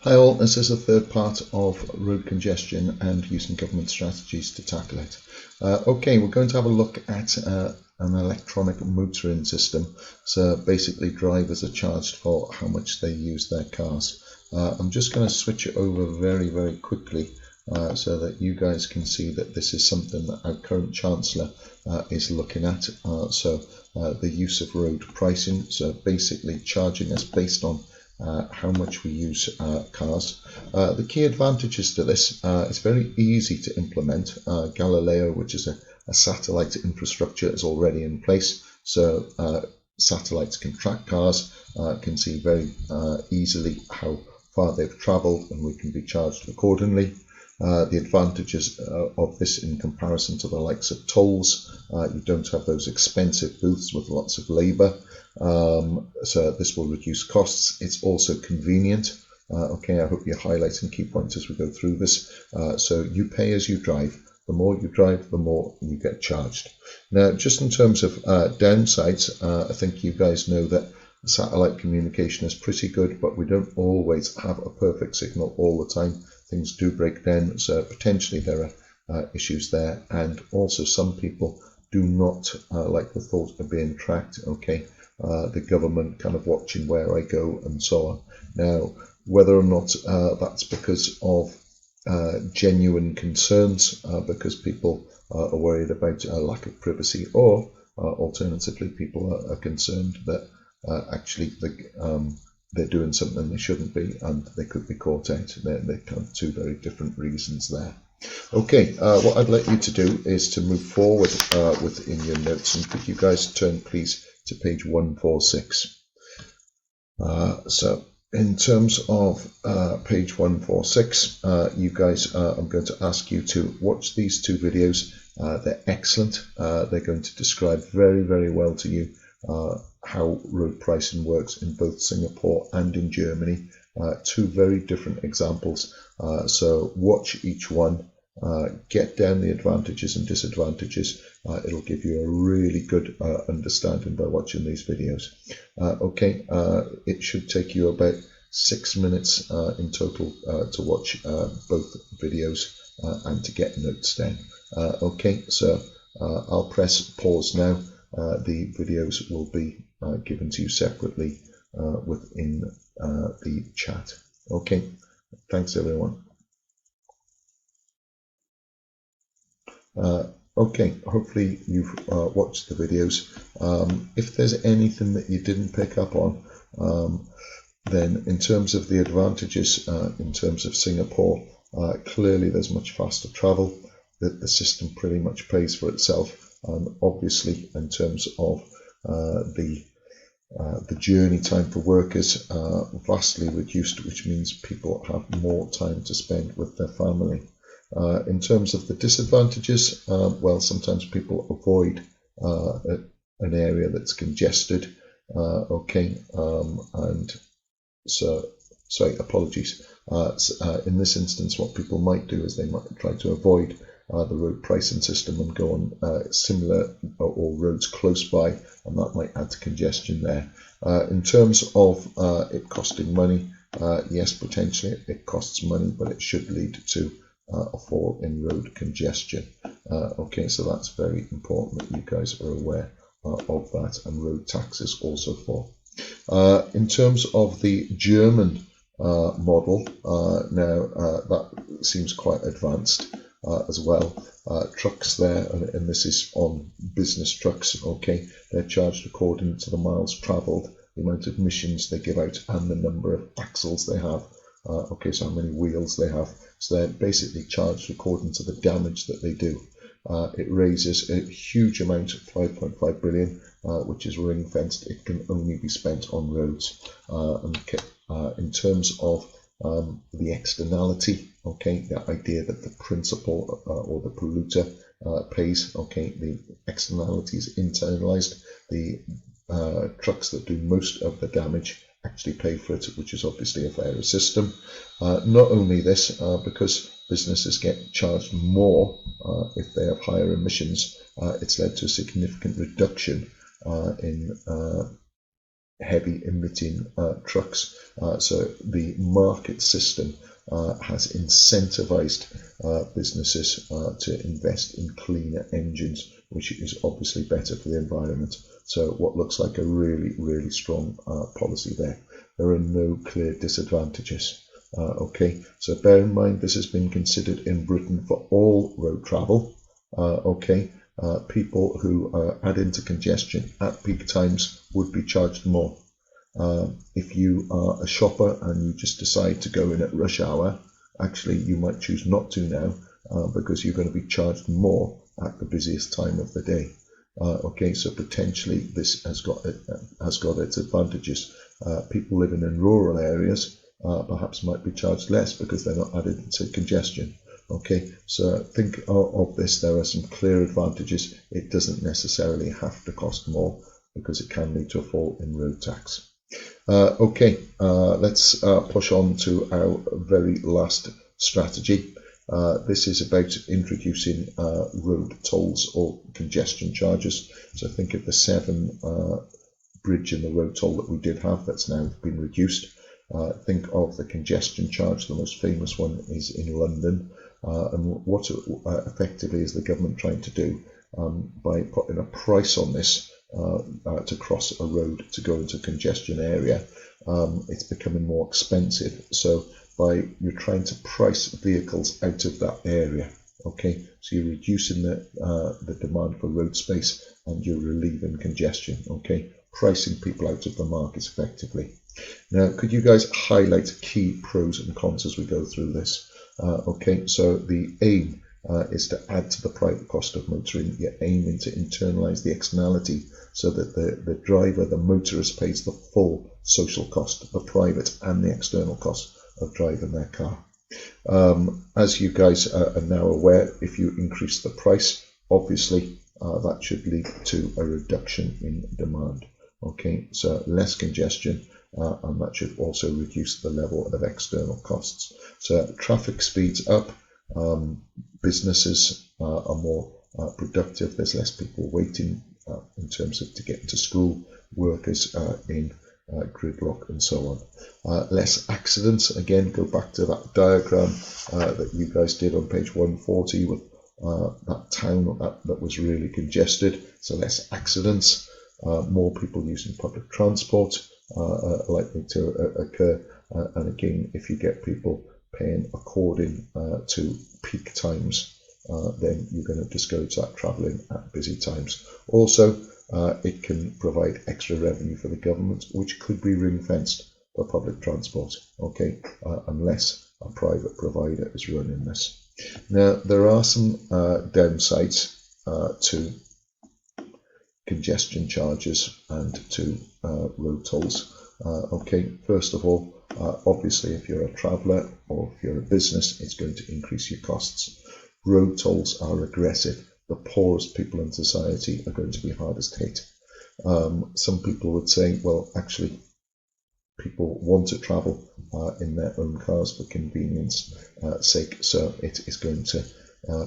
Hi all, this is the third part of road congestion and using government strategies to tackle it. Okay, we're going to have a look at an electronic motoring system. So basically drivers are charged for how much they use their cars. I'm just going to switch it over very quickly so that you guys can see that this is something that our current Chancellor is looking at. The use of road pricing, so basically charging us based on how much we use cars. The key advantages to this, it's very easy to implement. Galileo, which is a satellite infrastructure, is already in place, so satellites can track cars, can see very easily how far they've travelled, and we can be charged accordingly. The advantages of this in comparison to the likes of tolls, you don't have those expensive booths with lots of labour, so this will reduce costs. It's also convenient. Okay, I hope you're highlighting key points as we go through this. So you pay as you drive. The more you drive, the more you get charged. Now, just in terms of downsides, I think you guys know that satellite communication is pretty good, but we don't always have a perfect signal all the time. Things do break down, so potentially there are issues there, and also some people do not like the thought of being tracked. Okay, the government kind of watching where I go and so on. Now, whether or not that's because of genuine concerns, because people are worried about a lack of privacy, or alternatively people are concerned that actually they're doing something they shouldn't be and they could be caught out. They're kind of two very different reasons there. Okay, what I'd like you to do is to move forward within your notes, and could you guys turn please to page 146. So in terms of page 146, you guys, I'm going to ask you to watch these two videos. They're excellent. They're going to describe very well to you how road pricing works in both Singapore and in Germany. Two very different examples. So watch each one, get down the advantages and disadvantages. It'll give you a really good understanding by watching these videos. Okay, it should take you about 6 minutes in total to watch both videos and to get notes down. Okay, so I'll press pause now. The videos will be given to you separately within the chat. Okay, thanks everyone. Okay, hopefully you've watched the videos. If there's anything that you didn't pick up on, then in terms of the advantages, in terms of Singapore, clearly there's much faster travel. The system pretty much pays for itself. Obviously, in terms of the journey time for workers, vastly reduced, which means people have more time to spend with their family. In terms of the disadvantages, well, sometimes people avoid an area that's congested. Okay, and so, sorry, apologies. In this instance, what people might do is they might try to avoid the road pricing system and go on similar or roads close by, and that might add to congestion there. In terms of it costing money, yes, potentially it costs money, but it should lead to a fall in road congestion. Okay, so that's very important that you guys are aware of that, and road taxes also fall. In terms of the German model, now that seems quite advanced as well. Trucks there, and this is on business trucks. Okay, they're charged according to the miles travelled, the amount of emissions they give out, and the number of axles they have. Okay, so how many wheels they have. So they're basically charged according to the damage that they do. It raises a huge amount, 5.5 billion, which is ring fenced. It can only be spent on roads. In terms of the externality, okay, the idea that the principal or the polluter pays, okay, the externality is internalized. The trucks that do most of the damage actually pay for it, which is obviously a fairer system. Not only this, because businesses get charged more if they have higher emissions, it's led to a significant reduction in heavy emitting trucks. So the market system has incentivized businesses to invest in cleaner engines, which is obviously better for the environment. So what looks like a really, really strong policy there. There are no clear disadvantages. Okay, so bear in mind this has been considered in Britain for all road travel. Okay, people who add into congestion at peak times would be charged more. If you are a shopper and you just decide to go in at rush hour, actually you might choose not to now because you're going to be charged more at the busiest time of the day. Okay, so potentially this has got its advantages. People living in rural areas perhaps might be charged less because they're not added into congestion. Okay, so think of this. There are some clear advantages. It doesn't necessarily have to cost more because it can lead to a fall in road tax. Okay, let's push on to our very last strategy. This is about introducing road tolls or congestion charges. So think of the 7 bridge and the road toll that we did have that's now been reduced. Think of the congestion charge. The most famous one is in London. And what effectively is the government trying to do by putting a price on this to cross a road to go into a congestion area? It's becoming more expensive. So you're trying to price vehicles out of that area. Okay, so you're reducing the demand for road space and you're relieving congestion. Okay, pricing people out of the market effectively. Now, could you guys highlight key pros and cons as we go through this? Okay, so the aim is to add to the private cost of motoring. You're aiming to internalise the externality so that the driver, the motorist, pays the full social cost, the private and the external cost of driving their car. As you guys are now aware, if you increase the price, obviously that should lead to a reduction in demand. Okay, so less congestion, and that should also reduce the level of external costs. So traffic speeds up, businesses are more productive, there's less people waiting in terms of to get into school, workers in gridlock and so on. Less accidents, again go back to that diagram that you guys did on page 140 with that town that was really congested, so less accidents, more people using public transport likely to occur, and again if you get people paying according to peak times, then you're going to discourage that travelling at busy times. Also, it can provide extra revenue for the government, which could be ring-fenced for public transport, okay, unless a private provider is running this. Now, there are some downsides to congestion charges and to road tolls. Okay, first of all, obviously if you're a traveller or if you're a business, it's going to increase your costs. Road tolls are regressive. The poorest people in society are going to be hardest hit. Some people would say, well, actually, people want to travel in their own cars for convenience sake, so it is going to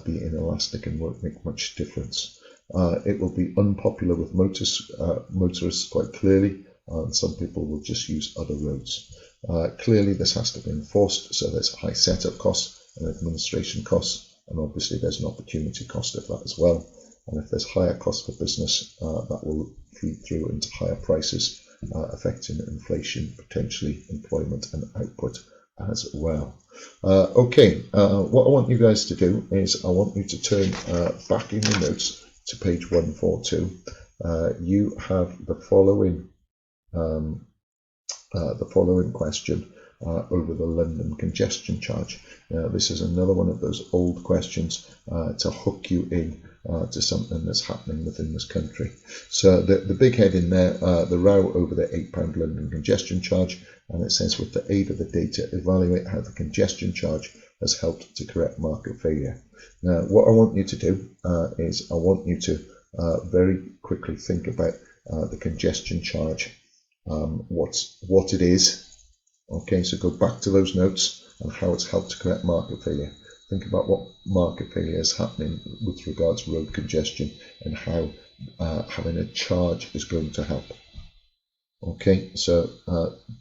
be inelastic and won't make much difference. It will be unpopular with motorists quite clearly, and some people will just use other roads. Clearly this has to be enforced, so there's high setup costs and administration costs, and obviously there's an opportunity cost of that as well. And if there's higher cost for business, that will feed through into higher prices, affecting inflation, potentially employment and output as well. Okay, what I want you guys to do is I want you to turn back in your notes to page 142. You have the following question over the London congestion charge. This is another one of those old questions to hook you in to something that's happening within this country. So the big head in there, the row over the £8 London congestion charge, and it says, with the aid of the data, evaluate how the congestion charge has helped to correct market failure. Now, what I want you to do is I want you to very quickly think about the congestion charge, what it is. Okay, so go back to those notes and how it's helped to correct market failure. Think about what market failure is happening with regards to road congestion and how having a charge is going to help. Okay, so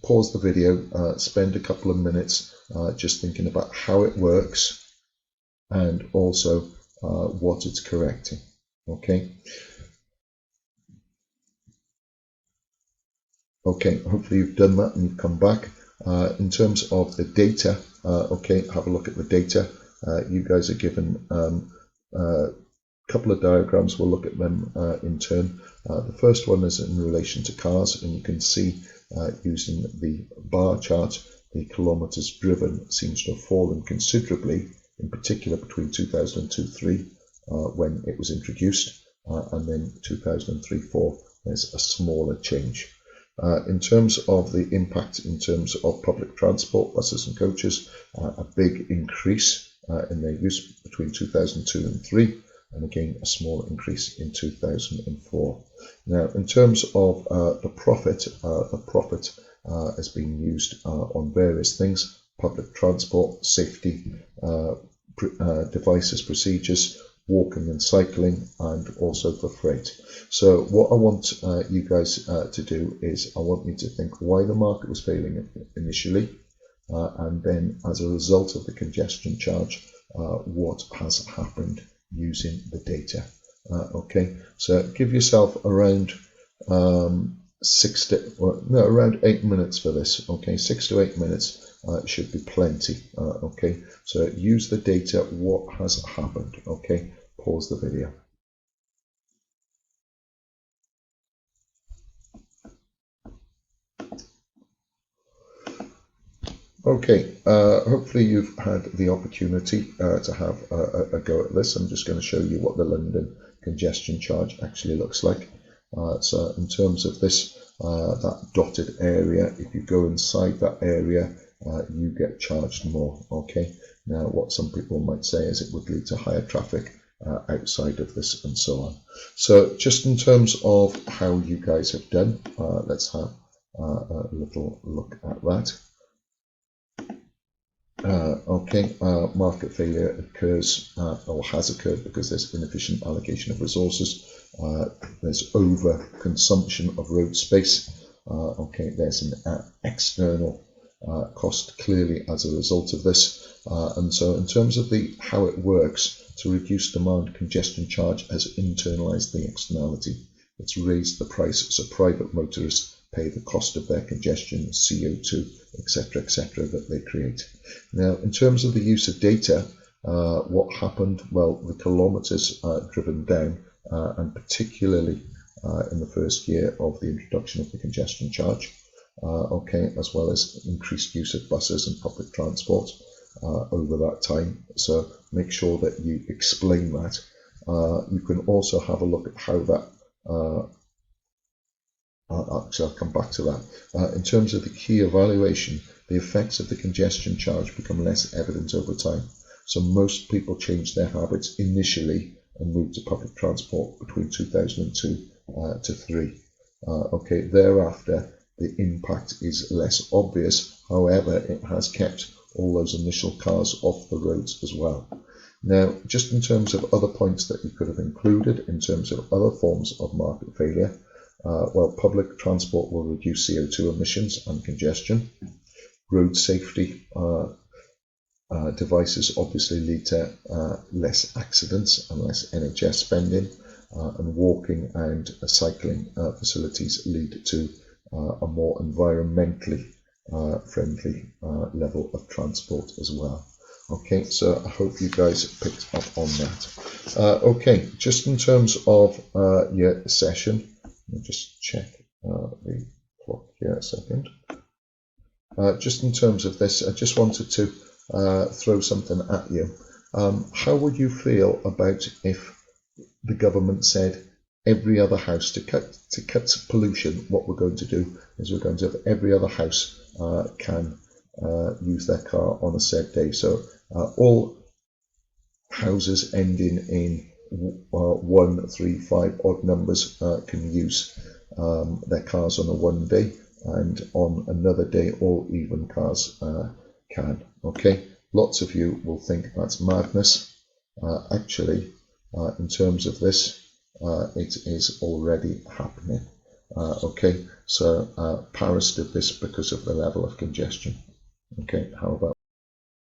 pause the video, spend a couple of minutes just thinking about how it works and also what it's correcting. Okay. Okay, hopefully you've done that and you've come back. In terms of the data, okay, have a look at the data. You guys are given a couple of diagrams. We'll look at them in turn. The first one is in relation to cars, and you can see using the bar chart, the kilometers driven seems to have fallen considerably, in particular between 2002-3 when it was introduced, and then 2003-4 there's a smaller change. In terms of the impact in terms of public transport, buses and coaches, a big increase in their use between 2002 and 3, and again a small increase in 2004. Now, in terms of the profit has been used on various things: public transport, safety, devices, procedures, walking and cycling, and also for freight. So what I want you guys to do is I want you to think why the market was failing initially, and then as a result of the congestion charge, what has happened using the data. Okay, so give yourself around around 8 minutes for this. Okay, 6 to 8 minutes should be plenty. Okay, so use the data, what has happened. Okay, pause the video. Okay, hopefully you've had the opportunity to have a go at this. I'm just going to show you what the London congestion charge actually looks like. So in terms of this, that dotted area, if you go inside that area, you get charged more. Okay, now what some people might say is it would lead to higher traffic outside of this and so on. So just in terms of how you guys have done, let's have a little look at that. Market failure occurs or has occurred because there's inefficient allocation of resources. There's over consumption of road space. There's an external cost clearly as a result of this. And so in terms of how it works, to reduce demand, congestion charge has internalized the externality. It's raised the price so private motorists pay the cost of their congestion, CO2, etc., that they create. Now, in terms of the use of data, what happened? Well, the kilometers driven down, and particularly in the first year of the introduction of the congestion charge, as well as increased use of buses and public transport over that time. So make sure that you explain that. You can also have a look at how that I'll come back to that. In terms of the key evaluation, the effects of the congestion charge become less evident over time. So most people change their habits initially and move to public transport between 2002 to 3. Thereafter, the impact is less obvious. However, it has kept all those initial cars off the roads as well. Now, just in terms of other points that you could have included in terms of other forms of market failure, public transport will reduce CO2 emissions and congestion. Road safety devices obviously lead to less accidents and less NHS spending, and walking and cycling facilities lead to a more environmentally friendly level of transport as well. Okay, so I hope you guys picked up on that. Just in terms of your session, let me just check the clock here a second. Just in terms of this, I just wanted to throw something at you. How would you feel about if the government said every other house, to cut pollution, what we're going to do is we're going to have every other house can use their car on a said day. So all houses ending in 1, 3, 5 odd numbers can use their cars on a one day, and on another day all even cars can. Okay, lots of you will think that's madness. Actually, in terms of this, it is already happening. Okay, so Paris did this because of the level of congestion. Okay, how about